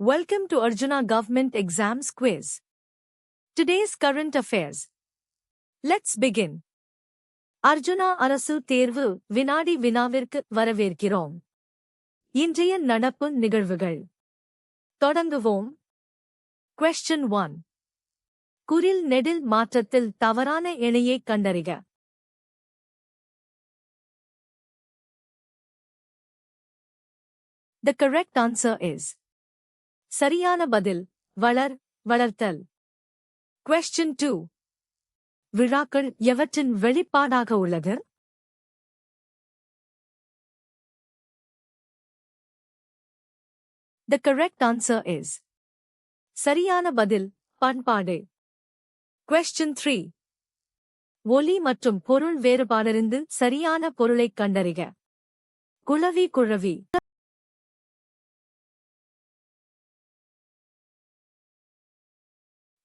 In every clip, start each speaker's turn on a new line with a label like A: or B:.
A: Welcome to Arjuna Government Exams Quiz. Today's current affairs. Let's begin. Arjuna அரசு தேர்வு வினாடி வினாவிற்கு வரவேற்கிறோம். இன்றைய நடப்பு நிகழ்வுகள். தொடங்குவோம். Question 1. குறில் நெடில் மாற்றத்தில் தவறான இணையை கண்டறிக. The correct answer is சரியான பதில் வளர்த்தல். Question 2. விழாக்கள் எவற்றின் வெளிப்பாடாக உள்ளது? The correct answer is சரியான பதில் பண்பாடு. Question 3. ஒலி மற்றும் பொருள் வேறுபாடறிந்து சரியான பொருளைக் கண்டறிக. குளவி குழவி.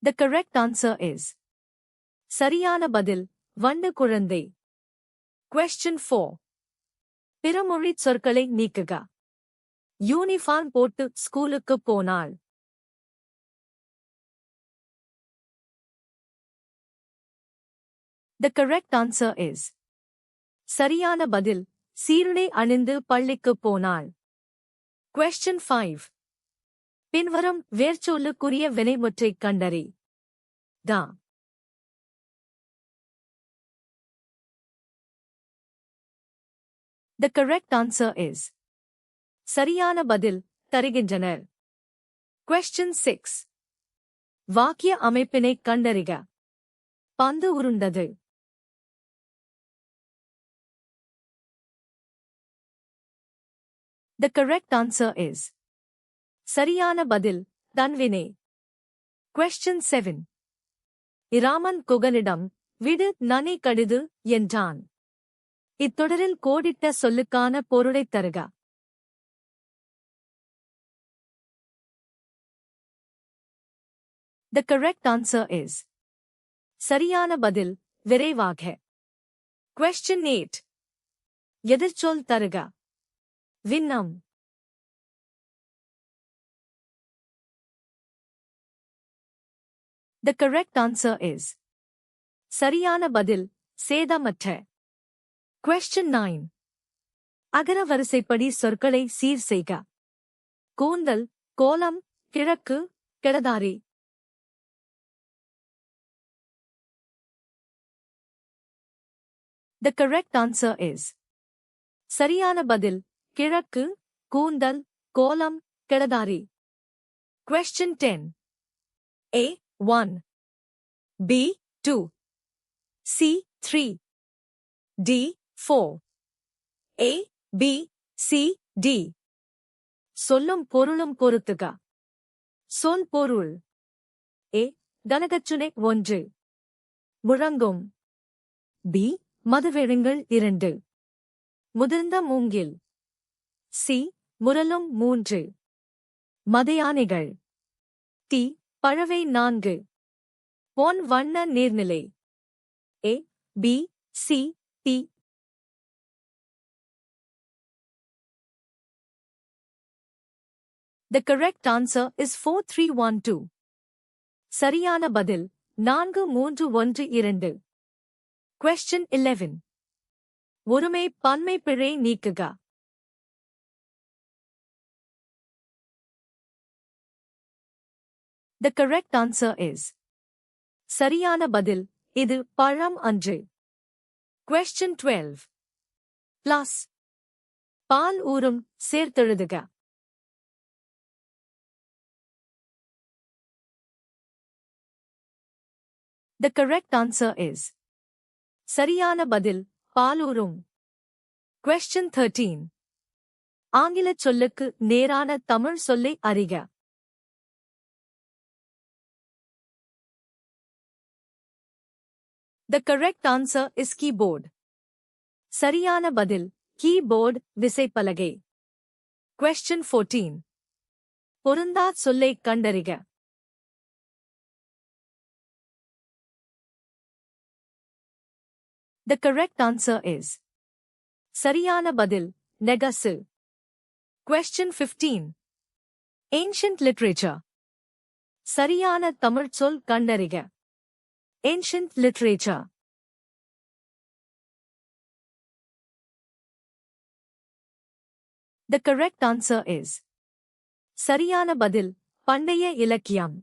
A: The correct answer is சரியான பதில் வண்டு குழந்தை. Question 4. பிறமொழிச் சொற்களை நீக்குக. யூனிஃபார்ம் போட்டு ஸ்கூலுக்கு போனாள். The correct answer is சரியான பதில் சீருடை அணிந்து பள்ளிக்கு போனாள். Question 5. பின்வரும் வேர்ச்சொல்லுக்குரிய வினைமுற்றைக் கண்டறி. Da. The correct answer is சரியான பதில் தருகின்றனர். Question 6. வாக்கிய அமைப்பினைக் கண்டறிக. பந்து உருண்டது. The correct answer is சரியான பதில் தன்வினை. Question 7. இராமன் குகனிடம் விடு நனி கடிது என்றான். இத்தொடரில் கோடிட்ட சொல்லுக்கான பொருளைத் தருக. The correct answer is சரியான பதில் விரைவாக. Question 8. எதிர்ச்சொல் தருக. விண்ணம். The correct answer is சரியான பதில் சேதமற்ற. Question 9. அகர வரிசைப்படி சொற்களை சீர் செய்க. கூந்தல், கோலம், கிழக்கு, கிடதாரி. The correct answer is சரியான பதில் கிழக்கு, கூந்தல், கோலம், கிடதாரி. Question 10. A. 1. B. 2. C. 3. D. 4. A. B. C. D. சொல்லும் பொருளும் பொறுத்துக. சொல் பொருள். A. கனகச்சுனை 1. முழங்கும். B. மதுவெழுங்கள் 2. முதிர்ந்த மூங்கில். C. முரலும் 3. மதையானைகள். T. பழவை 4. பொன் வண்ண நீர்நிலை. A. B. C. T. The correct answer is 4312. சரியான பதில் 4312. Question 11. ஒருமை பன்மை பிழை நீக்குக. The correct answer is சரியான பதில் இது பழம் அன்று. Question 12. Plus. பால் ஊறும் சேர்த்தெழுதுக. The correct answer is சரியான பதில் பாலூரும். Question 13. ஆங்கிலச் சொல்லுக்கு நேரான தமிழ் சொல்லை அறிக. The correct answer is keyboard. சரியான பதில் கீபோர்ட் விசைப்பலகை. Question 14. பொருந்தா சொல்லைக் கண்டறிக. The correct answer is சரியான பதில் நெகசு. Question 15. Ancient literature. சரியான தமிழ்ச் சொல் கண்டறிக. Ancient literature. The correct answer is சரியான பதில் பண்டைய இலக்கியம்.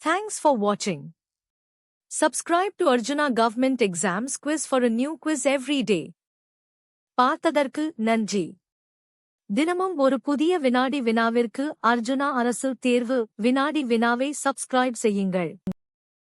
A: Thanks for watching. Subscribe to Arjuna Government Exams Quiz for a new quiz every day. பார்த்ததற்கு நன்றி. தினமும் ஒரு புதிய வினாடி வினாவிற்கு அர்ஜுனா அரசு தேர்வு வினாடி வினாவை சப்ஸ்கிரைப் செய்யுங்கள்.